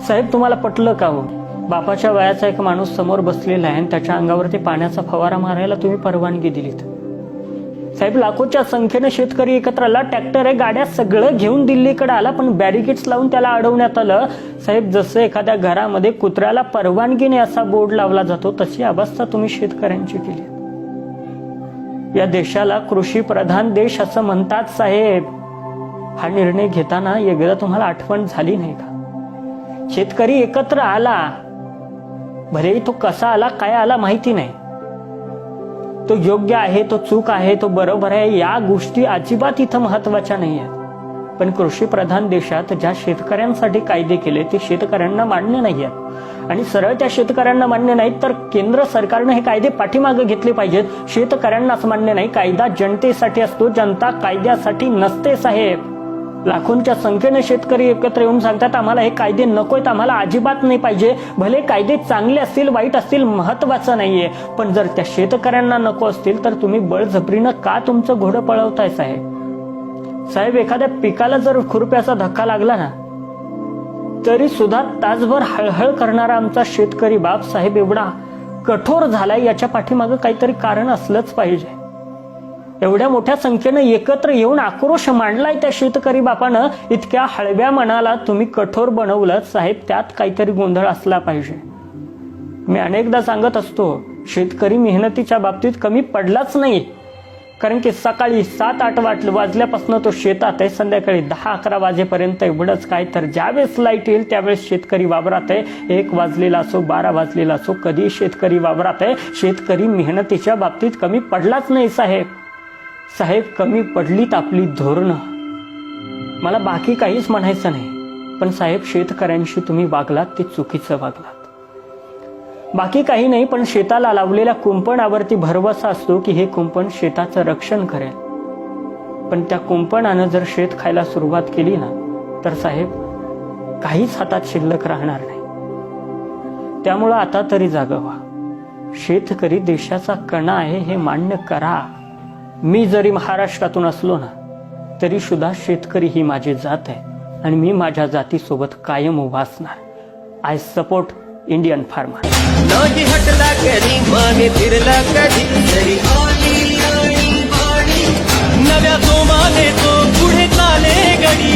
साहेब तुम्हाला पटलं का हो? बापाच्या वयाचा एक माणूस समोर बसलेला आहे आणि त्याच्या अंगावरती पाण्याचा फवारा मारायला तुम्ही परवानगी दिलीत। साहेब लाखोच्या संख्येने शेतकरी एकत्र आला, ट्रॅक्टर आहे, गाड्या सगळं घेऊन दिल्लीकडे आला, पण बॅरिकेड्स लावून त्याला अडवण्यात आलं। साहेब जसं एखाद्या घरामध्ये कुत्र्याला परवानगी नाही असा बोर्ड लावला जातो तशी अवस्था तुम्ही शेतकऱ्यांची केली। या देशाला कृषी प्रधान देश असं म्हणतात साहेब। हा निर्णय घेताना एकदा तुम्हाला आठवण झाली नाही का? शेतकरी एकत्र आला, भले तो कसा आला काय आला माहिती नाही, तो योग्य आहे तो चूक आहे तो बरोबर आहे या गोष्टी अजिबात इथं महत्वाच्या नाही आहेत। पण कृषी प्रधान देशात ज्या शेतकऱ्यांसाठी कायदे केले ते शेतकऱ्यांना मान्य नाही आहेत आणि सरळ त्या शेतकऱ्यांना मान्य नाहीत तर केंद्र सरकारने हे कायदे पाठीमागे घेतले पाहिजेत। शेतकऱ्यांनाच मान्य नाही, कायदा जनतेसाठी असतो, जनता कायद्यासाठी नसते साहेब। लाखोंच्या संख्येने शेतकरी एकत्र येऊन सांगतात आम्हाला हे कायदे नकोयत, आम्हाला अजिबात नाही पाहिजे। भले कायदे चांगले असतील वाईट असतील महत्वाचं नाहीये, पण जर त्या शेतकऱ्यांना नको असतील तर तुम्ही बळजबरीनं का तुमचं घोडं पळवताय साहेब? साहेब एखाद्या पिकाला जर खुरप्याचा धक्का लागला ना तरी सुद्धा तासभर हळहळ करणारा आमचा शेतकरी बाप साहेब एवढा कठोर झालाय, याच्या पाठीमागं काहीतरी कारण असलंच पाहिजे। एवढ्या मोठ्या संख्येने एकत्र येऊन आक्रोश मांडलाय त्या शेतकरी बापानं, इतक्या हळव्या मनाला तुम्ही कठोर बनवलं साहेब, त्यात काहीतरी गोंधळ असला पाहिजे। मी अनेकदा सांगत असतो शेतकरी मेहनतीच्या बाबतीत कमी पडलाच नाही, कारण की सकाळी 7-8 वाजल्यापासून तो शेतात आहे, संध्याकाळी 10-11 वाजेपर्यंत एवढंच काय, तर ज्यावेळेस लाईट येईल त्यावेळेस शेतकरी वावरात आहे। 1 वाजलेला असो 12 वाजलेला असो कधी शेतकरी वावरात आहे। शेतकरी मेहनतीच्या बाबतीत कमी पडलाच नाही साहेब। साहेब कमी पडलीत आपली धोरणं, मला बाकी काहीच म्हणायचं नाही, पण साहेब शेतकऱ्यांशी तुम्ही वागलात ते चुकीचं वागलात। बाकी काही नाही, पण शेताला लावलेल्या कुंपणावरती भरवसा असतो की हे कुंपण शेताचं रक्षण करेल, पण त्या कुंपणानं जर शेत खायला सुरुवात केली ना तर साहेब काहीच हातात शिल्लक राहणार नाही। त्यामुळं आता तरी जागा व्हा। शेतकरी देशाचा कणा आहे हे मान्य करा। मी जरी महाराष्ट्रातून असलो ना तरी सुद्धा शेतकरी ही माझी जात आहे आणि मी माझ्या जातीसोबत कायम उभा असणार। I support Indian farmer. नाही हटला कधी मागे फिरला कधी तरी नव्या जोमाने तो पुढे चाले गडी।